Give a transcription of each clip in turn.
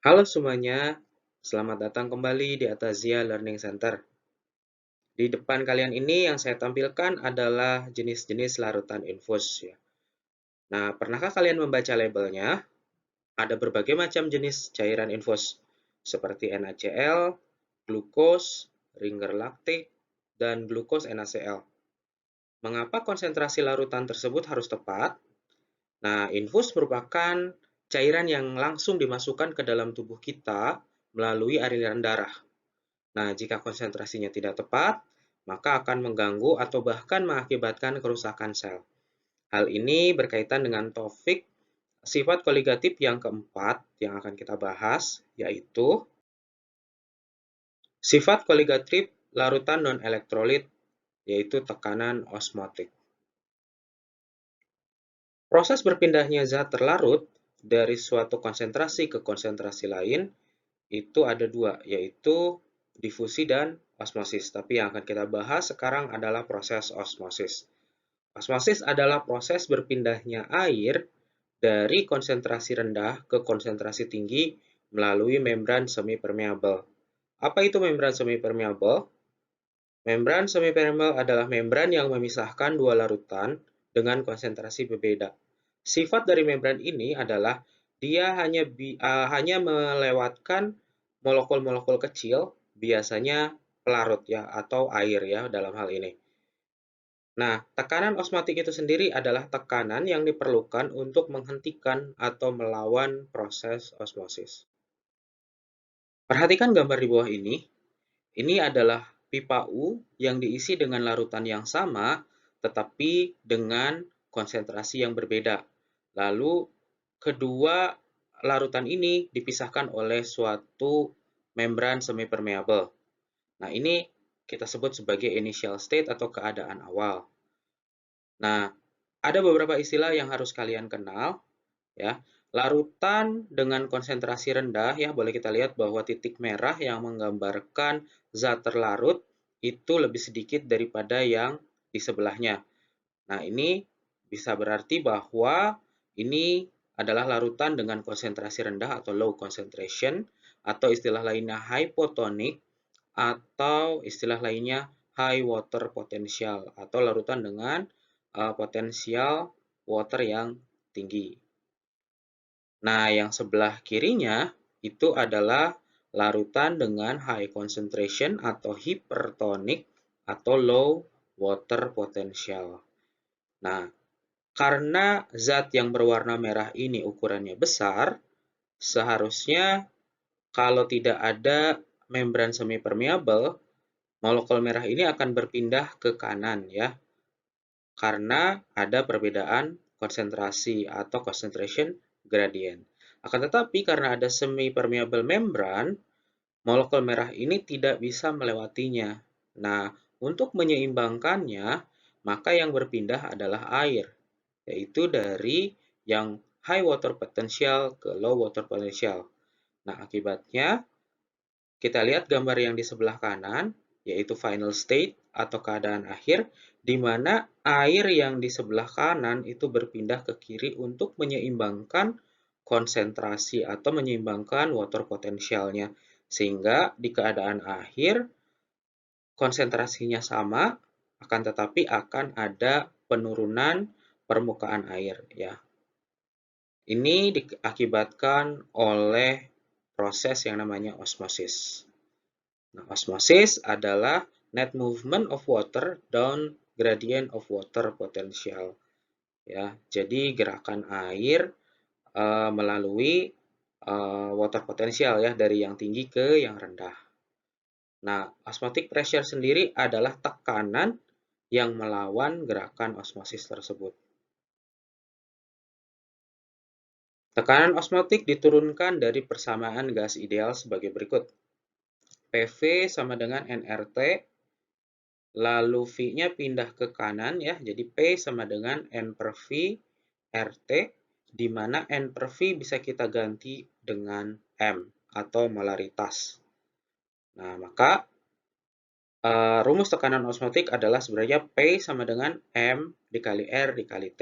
Halo semuanya, selamat datang kembali di Atazia Learning Center. Di depan kalian ini yang saya tampilkan adalah jenis-jenis larutan infus. Ya. Nah, pernahkah kalian membaca labelnya? Ada berbagai macam jenis cairan infus, seperti NaCl, glukos, ringer laktik, dan glukos NaCl. Mengapa konsentrasi larutan tersebut harus tepat? Nah, infus merupakan cairan yang langsung dimasukkan ke dalam tubuh kita melalui aliran darah. Nah, jika konsentrasinya tidak tepat, maka akan mengganggu atau bahkan mengakibatkan kerusakan sel. Hal ini berkaitan dengan topik sifat koligatif yang keempat yang akan kita bahas, yaitu sifat koligatif larutan non-elektrolit, yaitu tekanan osmotik. Proses berpindahnya zat terlarut dari suatu konsentrasi ke konsentrasi lain itu ada dua, yaitu difusi dan osmosis. Tapi yang akan kita bahas sekarang adalah proses osmosis. Osmosis adalah proses berpindahnya air dari konsentrasi rendah ke konsentrasi tinggi melalui membran semipermeabel. Apa itu membran semipermeabel? Membran semipermeabel adalah membran yang memisahkan dua larutan dengan konsentrasi berbeda. Sifat dari membran ini adalah dia hanya melewatkan molekul-molekul kecil, biasanya pelarut ya atau air ya dalam hal ini. Nah, tekanan osmotik itu sendiri adalah tekanan yang diperlukan untuk menghentikan atau melawan proses osmosis. Perhatikan gambar di bawah ini. Ini adalah pipa U yang diisi dengan larutan yang sama, tetapi dengan konsentrasi yang berbeda. Lalu, kedua larutan ini dipisahkan oleh suatu membran semipermeabel. Nah, ini kita sebut sebagai initial state atau keadaan awal. Nah, ada beberapa istilah yang harus kalian kenal, ya. Larutan dengan konsentrasi rendah, ya, boleh kita lihat bahwa titik merah yang menggambarkan zat terlarut itu lebih sedikit daripada yang di sebelahnya. Nah, ini bisa berarti bahwa ini adalah larutan dengan konsentrasi rendah atau low concentration, atau istilah lainnya hypotonic, atau istilah lainnya high water potential, atau larutan dengan potensial water yang tinggi. Nah, yang sebelah kirinya itu adalah larutan dengan high concentration atau hypertonic atau low water potential. Nah, karena zat yang berwarna merah ini ukurannya besar, seharusnya kalau tidak ada membran semipermeabel, molekul merah ini akan berpindah ke kanan ya, karena ada perbedaan konsentrasi atau concentration gradient. Akan tetapi karena ada semi-permeable membran, molekul merah ini tidak bisa melewatinya. Nah, untuk menyeimbangkannya, maka yang berpindah adalah air, yaitu dari yang high water potential ke low water potential. Nah, akibatnya kita lihat gambar yang di sebelah kanan, yaitu final state atau keadaan akhir, di mana air yang di sebelah kanan itu berpindah ke kiri untuk menyeimbangkan konsentrasi atau menyeimbangkan water potentialnya. Sehingga di keadaan akhir, konsentrasinya sama, akan tetapi akan ada penurunan permukaan air. Ya. Ini diakibatkan oleh proses yang namanya osmosis. Nah, osmosis adalah net movement of water down gradient of water potential. Ya, jadi gerakan air melalui water potential ya dari yang tinggi ke yang rendah. Nah, osmotic pressure sendiri adalah tekanan yang melawan gerakan osmosis tersebut. Tekanan osmotik diturunkan dari persamaan gas ideal sebagai berikut. PV sama dengan nRT, lalu V-nya pindah ke kanan ya, jadi P sama dengan N per V RT, di mana N per V bisa kita ganti dengan M atau molaritas. Nah, maka rumus tekanan osmotik adalah sebenarnya P sama dengan M dikali R dikali T.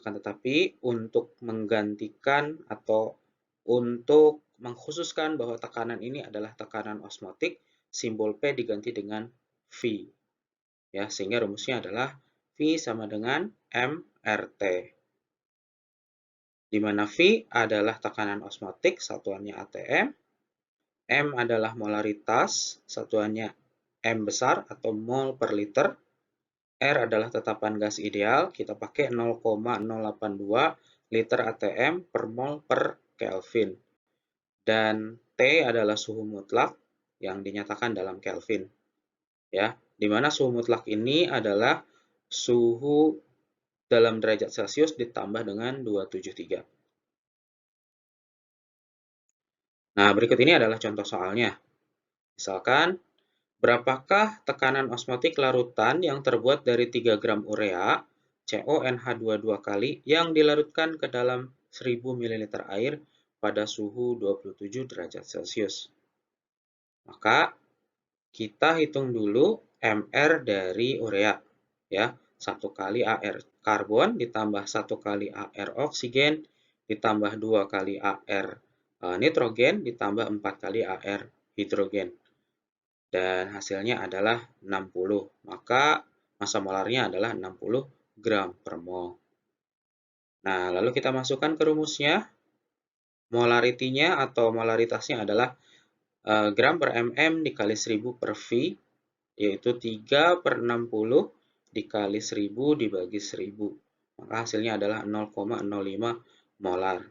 Akan tetapi untuk menggantikan atau untuk mengkhususkan bahwa tekanan ini adalah tekanan osmotik, simbol P diganti dengan V. Ya, sehingga rumusnya adalah V sama dengan mRT. Di mana V adalah tekanan osmotik, satuannya atm, M adalah molaritas, satuannya M besar atau mol per liter, R adalah tetapan gas ideal, kita pakai 0,082 liter atm per mol per Kelvin. Dan T adalah suhu mutlak yang dinyatakan dalam Kelvin. Ya, di mana suhu mutlak ini adalah suhu dalam derajat Celcius ditambah dengan 273. Nah, berikut ini adalah contoh soalnya. Misalkan, berapakah tekanan osmotik larutan yang terbuat dari 3 gram urea, CONH22 kali, yang dilarutkan ke dalam 1000 ml air pada suhu 27 derajat Celcius? Maka, kita hitung dulu MR dari urea. Ya, 1 kali AR karbon ditambah 1 kali AR oksigen ditambah 2 kali AR nitrogen ditambah 4 kali AR hidrogen. Dan hasilnya adalah 60. Maka massa molarnya adalah 60 gram per mol. Nah, lalu kita masukkan ke rumusnya. Molarity-nya atau molaritasnya adalah gram per mm dikali 1000 per V, yaitu 3 per 60 dikali 1000 dibagi 1000. Maka hasilnya adalah 0,05 molar.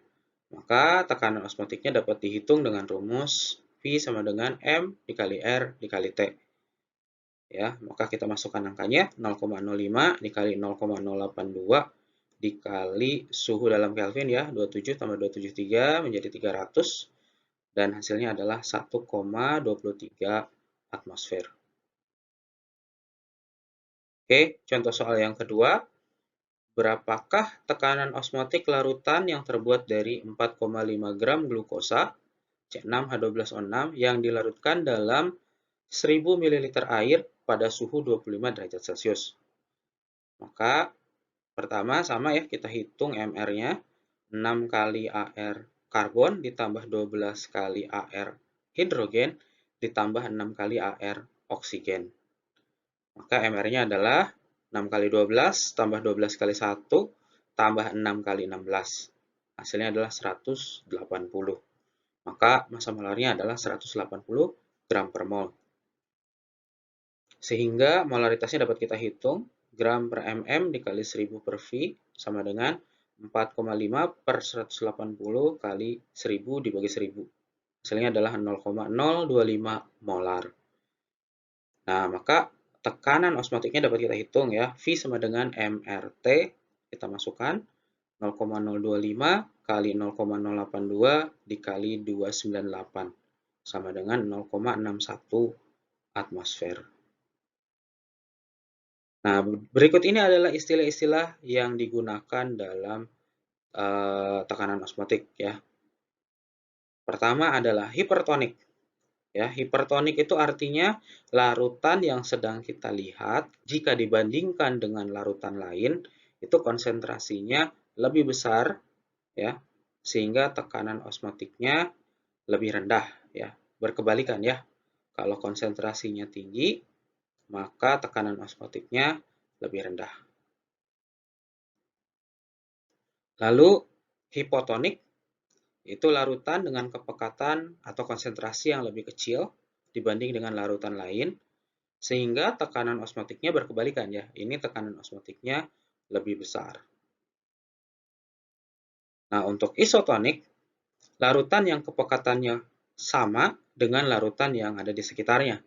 Maka tekanan osmotiknya dapat dihitung dengan rumus V sama dengan M dikali R dikali T. Ya, maka kita masukkan angkanya 0,05 dikali 0,082 dikali suhu dalam Kelvin ya, 27 tambah 273 menjadi 300 dan hasilnya adalah 1,23 atmosfer. Oke, contoh soal yang kedua. Berapakah tekanan osmotik larutan yang terbuat dari 4,5 gram glukosa C6H12O6 yang dilarutkan dalam 1000 ml air pada suhu 25 derajat Celcius? Maka pertama sama ya, kita hitung MR-nya. 6 kali AR karbon ditambah 12 kali AR hidrogen ditambah 6 kali AR oksigen. Maka MR-nya adalah 6 kali 12 tambah 12 kali 1 tambah 6 kali 16. Hasilnya adalah 180. Maka massa molarnya adalah 180 gram per mol. Sehingga molaritasnya dapat kita hitung. Gram per mm dikali 1000 per V sama dengan 4,5 per 180 kali 1000 dibagi 1000. Hasilnya adalah 0,025 molar. Nah, maka tekanan osmotiknya dapat kita hitung ya. V sama dengan mRT. Kita masukkan 0,025 kali 0,082 dikali 298 sama dengan 0,61 atmosfer. Nah, berikut ini adalah istilah-istilah yang digunakan dalam tekanan osmotik ya. Pertama adalah hipertonik. Ya, hipertonik itu artinya larutan yang sedang kita lihat jika dibandingkan dengan larutan lain itu konsentrasinya lebih besar ya, sehingga tekanan osmotiknya lebih rendah ya. Berkebalikan ya. Kalau konsentrasinya tinggi, maka tekanan osmotiknya lebih rendah. Lalu hipotonik itu larutan dengan kepekatan atau konsentrasi yang lebih kecil dibanding dengan larutan lain, sehingga tekanan osmotiknya berkebalikan ya. Ini tekanan osmotiknya lebih besar. Nah, untuk isotonik, larutan yang kepekatannya sama dengan larutan yang ada di sekitarnya,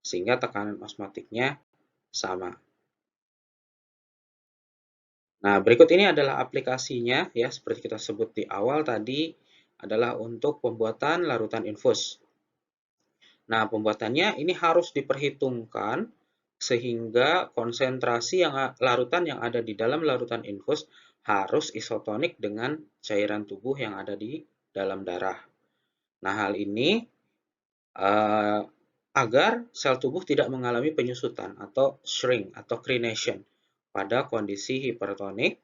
sehingga tekanan osmotiknya sama. Nah, berikut ini adalah aplikasinya ya, seperti kita sebut di awal tadi, adalah untuk pembuatan larutan infus. Nah, pembuatannya ini harus diperhitungkan sehingga konsentrasi larutan yang ada di dalam larutan infus harus isotonik dengan cairan tubuh yang ada di dalam darah. Nah, hal ini agar sel tubuh tidak mengalami penyusutan atau shrink atau crenation pada kondisi hipertonik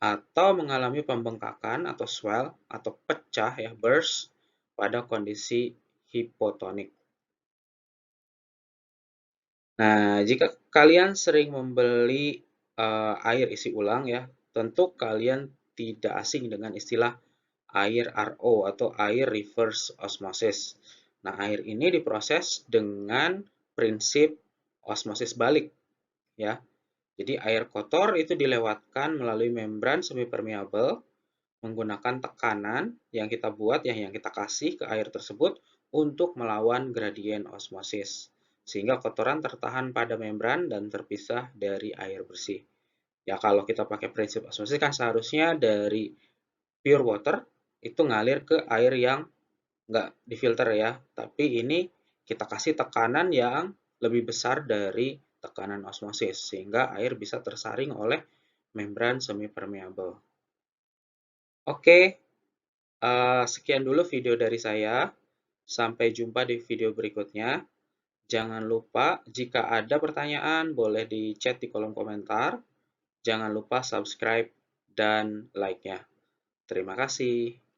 atau mengalami pembengkakan atau swell atau pecah ya, burst pada kondisi hipotonik. Nah, jika kalian sering membeli air isi ulang ya, tentu kalian tidak asing dengan istilah air RO atau air reverse osmosis. Nah, air ini diproses dengan prinsip osmosis balik ya. Jadi air kotor itu dilewatkan melalui membran semipermeabel menggunakan tekanan yang kita buat, yang kita kasih ke air tersebut untuk melawan gradien osmosis. Sehingga kotoran tertahan pada membran dan terpisah dari air bersih. Ya kalau kita pakai prinsip osmosis kan seharusnya dari pure water itu ngalir ke air yang nggak difilter ya. Tapi ini kita kasih tekanan yang lebih besar dari tekanan osmosis. Sehingga air bisa tersaring oleh membran semipermeabel. Oke, sekian dulu video dari saya. Sampai jumpa di video berikutnya. Jangan lupa jika ada pertanyaan boleh di chat di kolom komentar. Jangan lupa subscribe dan like-nya. Terima kasih.